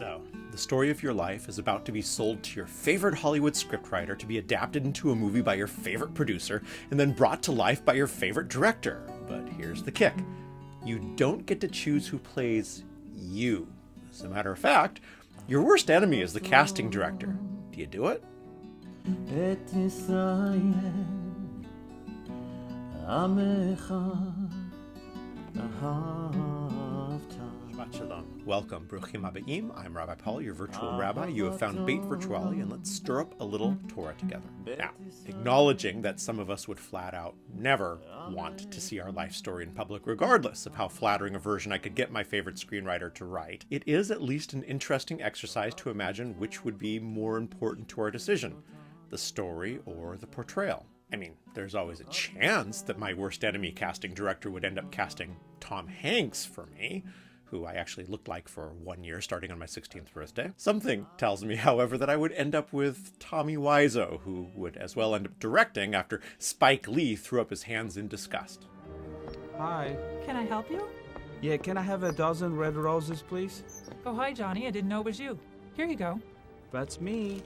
So, the story of your life is about to be sold to your favorite Hollywood scriptwriter to be adapted into a movie by your favorite producer and then brought to life by your favorite director. But here's the kick. You don't get to choose who plays you. As a matter of fact, your worst enemy is the casting director. Do you do it? Shabbat Shalom. Welcome, Bruchim Habayim. I'm Rabbi Paul, your virtual rabbi. You have found Beit Virtuali, and let's stir up a little Torah together. Now, acknowledging that some of us would flat out never want to see our life story in public, regardless of how flattering a version I could get my favorite screenwriter to write, it is at least an interesting exercise to imagine which would be more important to our decision, the story or the portrayal. I mean, there's always a chance that my worst enemy casting director would end up casting Tom Hanks for me, who I actually looked like for 1 year starting on my 16th birthday. Something tells me, however, that I would end up with Tommy Wiseau, who would as well end up directing after Spike Lee threw up his hands in disgust. Hi. Can I help you? Yeah, can I have a dozen red roses, please? Oh, hi, Johnny. I didn't know it was you. Here you go. That's me.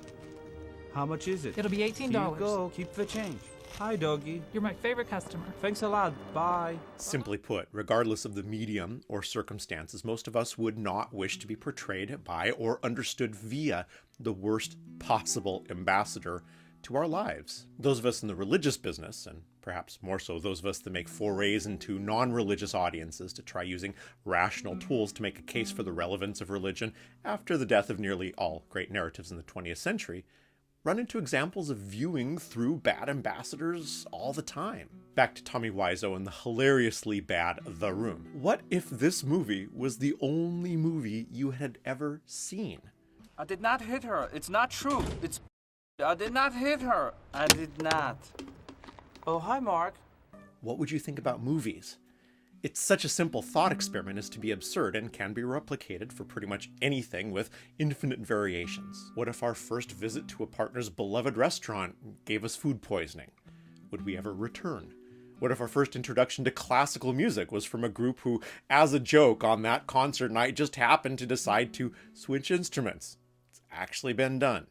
How much is it? It'll be $18. Here you go. Keep the change. Hi, doggy. You're my favorite customer. Thanks a lot. Bye. Simply put, regardless of the medium or circumstances, most of us would not wish to be portrayed by or understood via the worst possible ambassador to our lives. Those of us in the religious business, and perhaps more so those of us that make forays into non-religious audiences to try using rational tools to make a case for the relevance of religion after the death of nearly all great narratives in the 20th century, run into examples of viewing through bad ambassadors all the time. Back to Tommy Wiseau and the hilariously bad The Room. What if this movie was the only movie you had ever seen? I did not hit her. It's not true. I did not hit her. I did not. Oh, hi, Mark. What would you think about movies? It's such a simple thought experiment as to be absurd and can be replicated for pretty much anything with infinite variations. What if our first visit to a partner's beloved restaurant gave us food poisoning? Would we ever return? What if our first introduction to classical music was from a group who, as a joke on that concert night, just happened to decide to switch instruments? It's actually been done.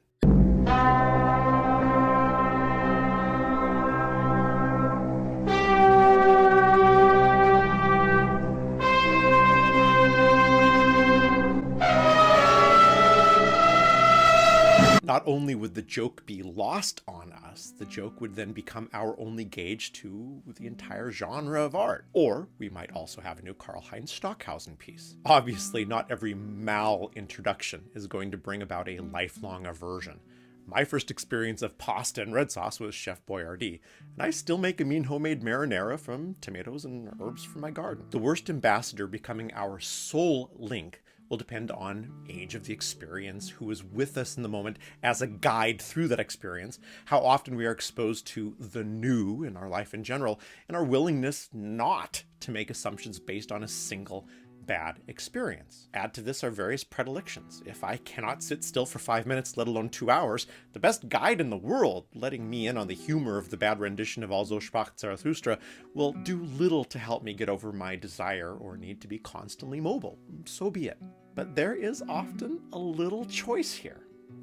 Not only would the joke be lost on us, the joke would then become our only gauge to the entire genre of art. Or we might also have a new Karl-Heinz Stockhausen piece. Obviously, not every mal-introduction is going to bring about a lifelong aversion. My first experience of pasta and red sauce was Chef Boyardee, and I still make a mean homemade marinara from tomatoes and herbs from my garden. The worst ambassador becoming our sole link will depend on age of the experience, who is with us in the moment as a guide through that experience, how often we are exposed to the new in our life in general, and our willingness not to make assumptions based on a single bad experience. Add to this our various predilections. If I cannot sit still for 5 minutes, let alone 2 hours, the best guide in the world, letting me in on the humor of the bad rendition of Also sprach Zarathustra, will do little to help me get over my desire or need to be constantly mobile. So be it. But there is often a little choice here.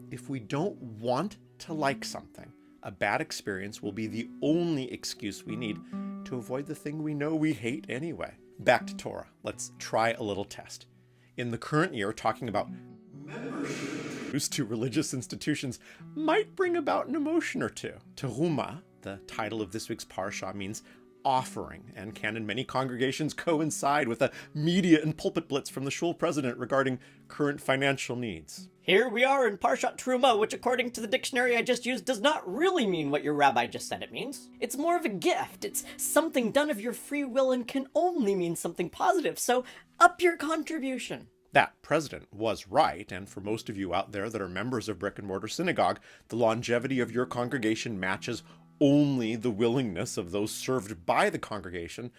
If we don't want to like something, a bad experience will be the only excuse we need to avoid the thing we know we hate anyway. Back to Torah. Let's try a little test. In the current year, talking about membership to religious institutions might bring about an emotion or two. Terumah, the title of this week's parsha, means offering, and can in many congregations coincide with a media and pulpit blitz from the shul president regarding current financial needs. Here we are in Parashat Terumah, which according to the dictionary I just used does not really mean what your rabbi just said it means. It's more of a gift. It's something done of your free will and can only mean something positive, so up your contribution. That president was right, and for most of you out there that are members of brick and mortar synagogue, the longevity of your congregation matches only the willingness of those served by the congregation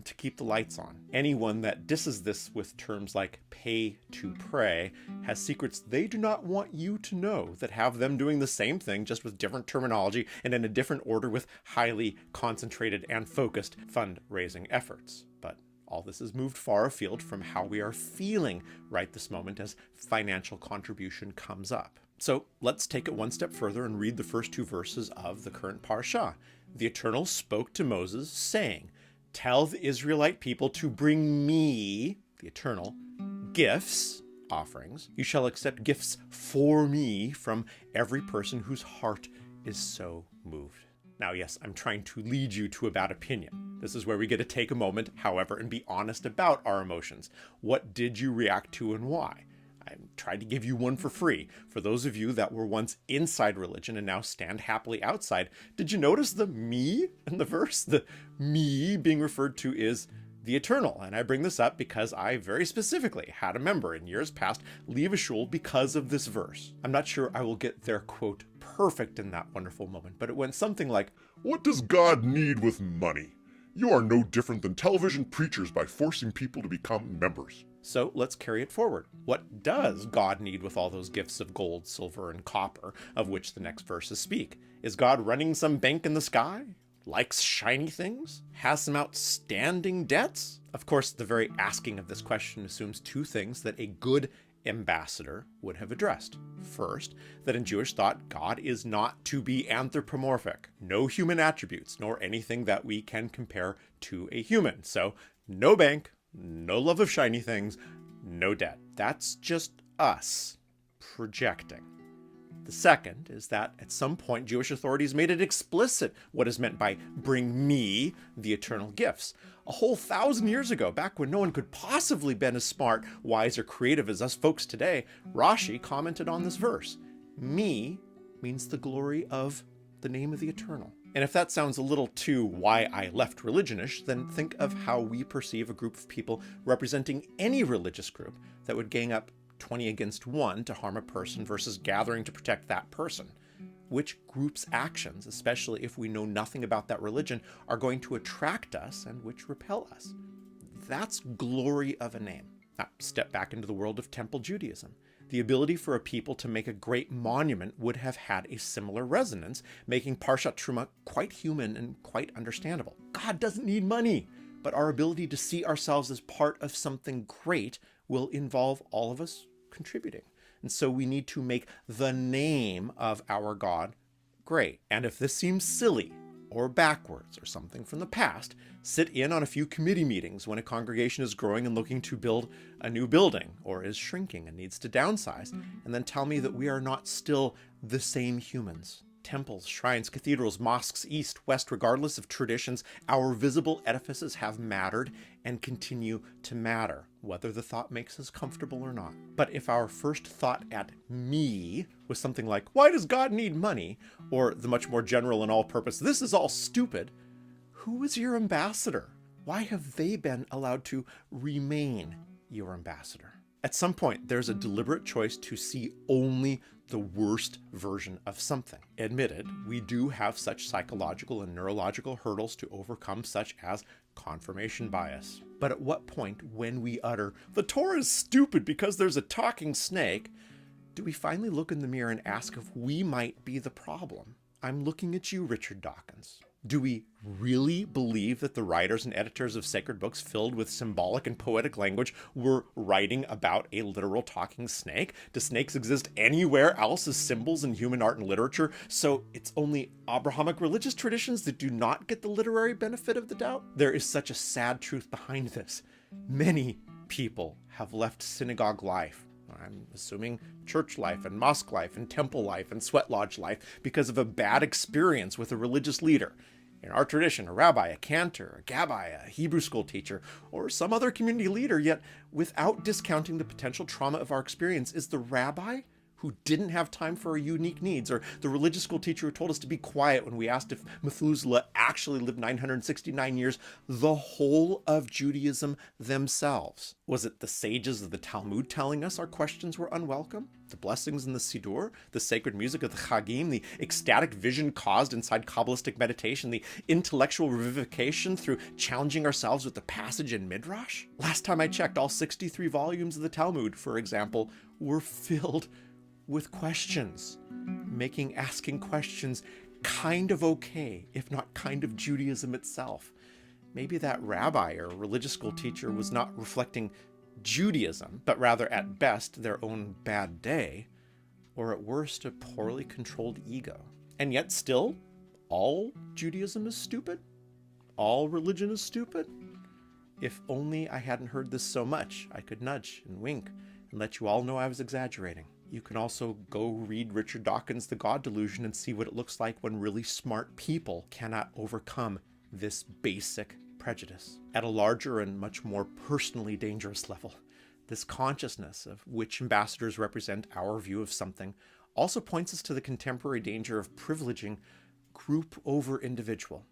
to keep the lights on. Anyone that disses this with terms like pay to pray has secrets they do not want you to know that have them doing the same thing just with different terminology and in a different order with highly concentrated and focused fundraising efforts. But All this has moved far afield from how we are feeling right this moment as financial contribution comes up. So let's take it one step further and read the first 2 verses of the current Parashah. The Eternal spoke to Moses, saying, "Tell the Israelite people to bring me," the Eternal, "gifts," offerings. "You shall accept gifts for me from every person whose heart is so moved." Now, yes, I'm trying to lead you to a bad opinion. This is where we get to take a moment, however, and be honest about our emotions. What did you react to and why? I tried to give you one for free. For those of you that were once inside religion and now stand happily outside, did you notice the me in the verse? The me being referred to is the Eternal. And I bring this up because I very specifically had a member in years past leave a shul because of this verse. I'm not sure I will get their quote perfect in that wonderful moment, but it went something like, "What does God need with money? You are no different than television preachers by forcing people to become members." So let's carry it forward. What does God need with all those gifts of gold, silver, and copper, of which the next verses speak? Is God running some bank in the sky? Likes shiny things? Has some outstanding debts? Of course, the very asking of this question assumes 2 things that a good ambassador would have addressed. First, that in Jewish thought, God is not to be anthropomorphic. No human attributes, nor anything that we can compare to a human. So, no bank, no love of shiny things, no debt. That's just us projecting. The second is that at some point Jewish authorities made it explicit what is meant by "bring me the eternal gifts." A whole 1,000 years ago, back when no one could possibly been as smart, wise, or creative as us folks today, Rashi commented on this verse. Me means the glory of the name of the Eternal. And if that sounds a little too why I left religionish, then think of how we perceive a group of people representing any religious group that would gang up 20 against 1 to harm a person versus gathering to protect that person. Which group's actions, especially if we know nothing about that religion, are going to attract us and which repel us? That's glory of a name. Now, step back into the world of Temple Judaism. The ability for a people to make a great monument would have had a similar resonance, making Parashat Terumah quite human and quite understandable. God doesn't need money, but our ability to see ourselves as part of something great will involve all of us contributing. And so we need to make the name of our God great. And if this seems silly or backwards or something from the past, sit in on a few committee meetings when a congregation is growing and looking to build a new building or is shrinking and needs to downsize, and then tell me that we are not still the same humans. Temples, shrines, cathedrals, mosques, east, west, regardless of traditions, our visible edifices have mattered and continue to matter, whether the thought makes us comfortable or not. But if our first thought at me was something like, "Why does God need money?" or the much more general and all-purpose, "This is all stupid," who is your ambassador? Why have they been allowed to remain your ambassador? At some point, there's a deliberate choice to see only the worst version of something. Admitted, we do have such psychological and neurological hurdles to overcome, such as confirmation bias. But at what point, when we utter, "The Torah is stupid because there's a talking snake," do we finally look in the mirror and ask if we might be the problem? I'm looking at you, Richard Dawkins. Do we really believe that the writers and editors of sacred books filled with symbolic and poetic language were writing about a literal talking snake? Do snakes exist anywhere else as symbols in human art and literature? So it's only Abrahamic religious traditions that do not get the literary benefit of the doubt? There is such a sad truth behind this. Many people have left synagogue life, I'm assuming church life and mosque life and temple life and sweat lodge life, because of a bad experience with a religious leader. In our tradition, a rabbi, a cantor, a gabbai, a Hebrew school teacher, or some other community leader, yet without discounting the potential trauma of our experience, is the rabbi who didn't have time for our unique needs, or the religious school teacher who told us to be quiet when we asked if Methuselah actually lived 969 years, the whole of Judaism themselves? Was it the sages of the Talmud telling us our questions were unwelcome? The blessings in the Siddur, the sacred music of the Chagim, the ecstatic vision caused inside Kabbalistic meditation, the intellectual revivification through challenging ourselves with the passage in Midrash? Last time I checked, all 63 volumes of the Talmud, for example, were filled with questions, making asking questions kind of okay, if not kind of Judaism itself. Maybe that rabbi or religious school teacher was not reflecting Judaism, but rather at best their own bad day, or at worst a poorly controlled ego. And yet still, all Judaism is stupid? All religion is stupid? If only I hadn't heard this so much, I could nudge and wink and let you all know I was exaggerating. You can also go read Richard Dawkins' The God Delusion and see what it looks like when really smart people cannot overcome this basic prejudice. At a larger and much more personally dangerous level, this consciousness of which ambassadors represent our view of something also points us to the contemporary danger of privileging group over individual.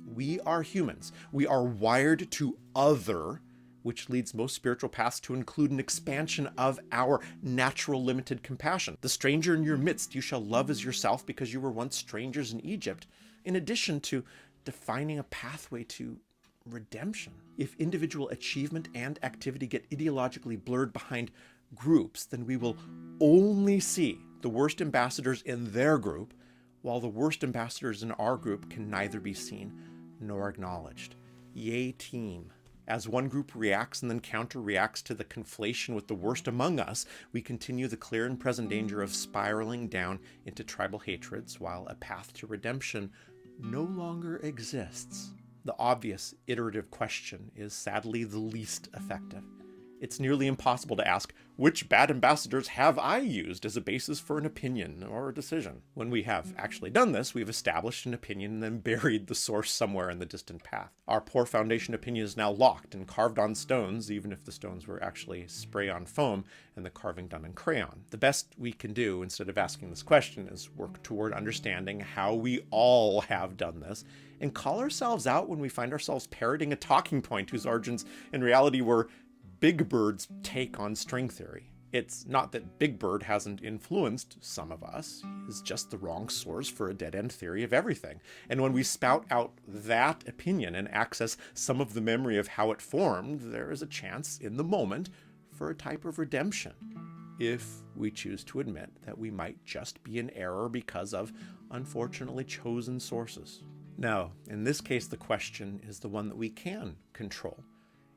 We are humans. We are wired to other, which leads most spiritual paths to include an expansion of our natural limited compassion. The stranger in your midst you shall love as yourself because you were once strangers in Egypt, in addition to defining a pathway to redemption. If individual achievement and activity get ideologically blurred behind groups, then we will only see the worst ambassadors in their group, while the worst ambassadors in our group can neither be seen nor acknowledged. Yay, team. As one group reacts and then counter-reacts to the conflation with the worst among us, we continue the clear and present danger of spiraling down into tribal hatreds, while a path to redemption no longer exists. The obvious iterative question is sadly the least effective. It's nearly impossible to ask, which bad ambassadors have I used as a basis for an opinion or a decision? When we have actually done this, we've established an opinion and then buried the source somewhere in the distant path. Our poor foundation opinion is now locked and carved on stones, even if the stones were actually spray on foam and the carving done in crayon. The best we can do, instead of asking this question, is work toward understanding how we all have done this and call ourselves out when we find ourselves parroting a talking point whose origins in reality were Big Bird's take on string theory. It's not that Big Bird hasn't influenced some of us. He's just the wrong source for a dead-end theory of everything. And when we spout out that opinion and access some of the memory of how it formed, there is a chance in the moment for a type of redemption, if we choose to admit that we might just be in error because of unfortunately chosen sources. Now, in this case, the question is the one that we can control,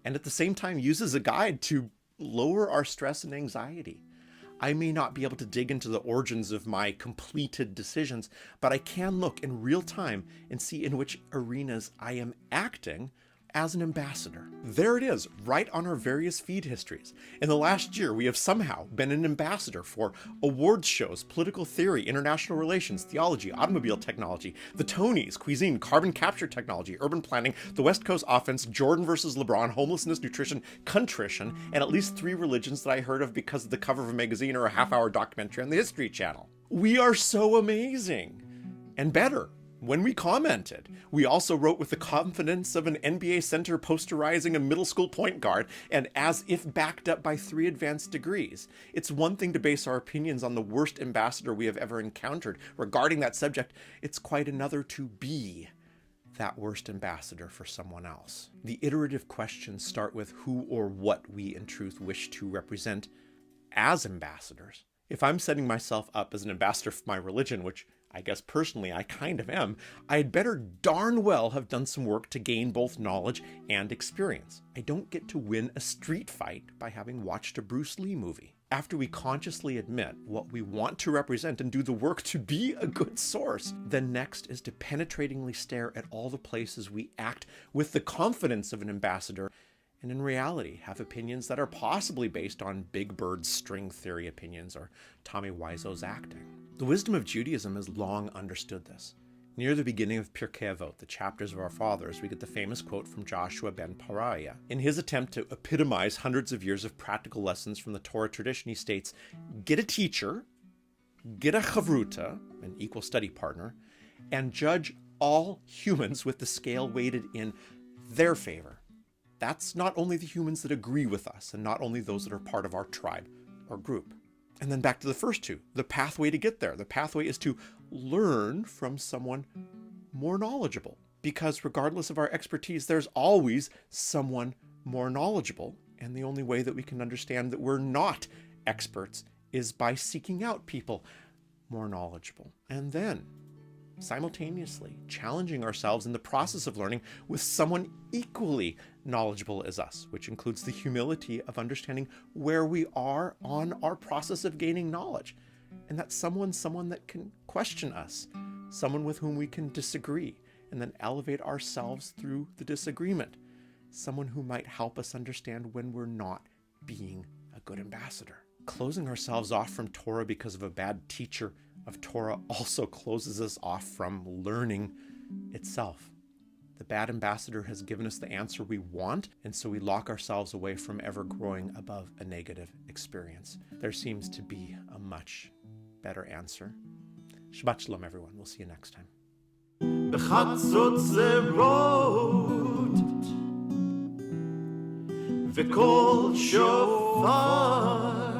and at the same time use as a guide to lower our stress and anxiety. I may not be able to dig into the origins of my completed decisions, but I can look in real time and see in which arenas I am acting as an ambassador. There it is, right on our various feed histories. In the last year, we have somehow been an ambassador for awards shows, political theory, international relations, theology, automobile technology, the Tonys, cuisine, carbon capture technology, urban planning, the West Coast offense, Jordan versus LeBron, homelessness, nutrition, contrition, and at least 3 religions that I heard of because of the cover of a magazine or a half-hour documentary on the History Channel. We are so amazing. And better. When we commented, we also wrote with the confidence of an NBA center posterizing a middle school point guard, and as if backed up by 3 advanced degrees. It's one thing to base our opinions on the worst ambassador we have ever encountered regarding that subject. It's quite another to be that worst ambassador for someone else. The iterative questions start with who or what we in truth wish to represent as ambassadors. If I'm setting myself up as an ambassador for my religion, which I guess personally I kind of am, I'd better darn well have done some work to gain both knowledge and experience. I don't get to win a street fight by having watched a Bruce Lee movie. After we consciously admit what we want to represent and do the work to be a good source, then next is to penetratingly stare at all the places we act with the confidence of an ambassador and in reality have opinions that are possibly based on Big Bird's string theory opinions or Tommy Wiseau's acting. The wisdom of Judaism has long understood this. Near the beginning of Pirkei Avot, the chapters of our fathers, we get the famous quote from Joshua ben Pariah. In his attempt to epitomize hundreds of years of practical lessons from the Torah tradition, he states, get a teacher, get a chavruta, an equal study partner, and judge all humans with the scale weighted in their favor. That's not only the humans that agree with us, and not only those that are part of our tribe or group. And then back to the first 2, the pathway to get there. The pathway is to learn from someone more knowledgeable, because regardless of our expertise, there's always someone more knowledgeable. And the only way that we can understand that we're not experts is by seeking out people more knowledgeable. And then simultaneously challenging ourselves in the process of learning with someone equally knowledgeable as us, which includes the humility of understanding where we are on our process of gaining knowledge, and that someone that can question us, someone with whom we can disagree, and then elevate ourselves through the disagreement, someone who might help us understand when we're not being a good ambassador. Closing ourselves off from Torah because of a bad teacher of Torah also closes us off from learning itself. The bad ambassador has given us the answer we want, and so we lock ourselves away from ever growing above a negative experience. There seems to be a much better answer. Shabbat Shalom, everyone. We'll see you next time. בחצות זרות וקול שופר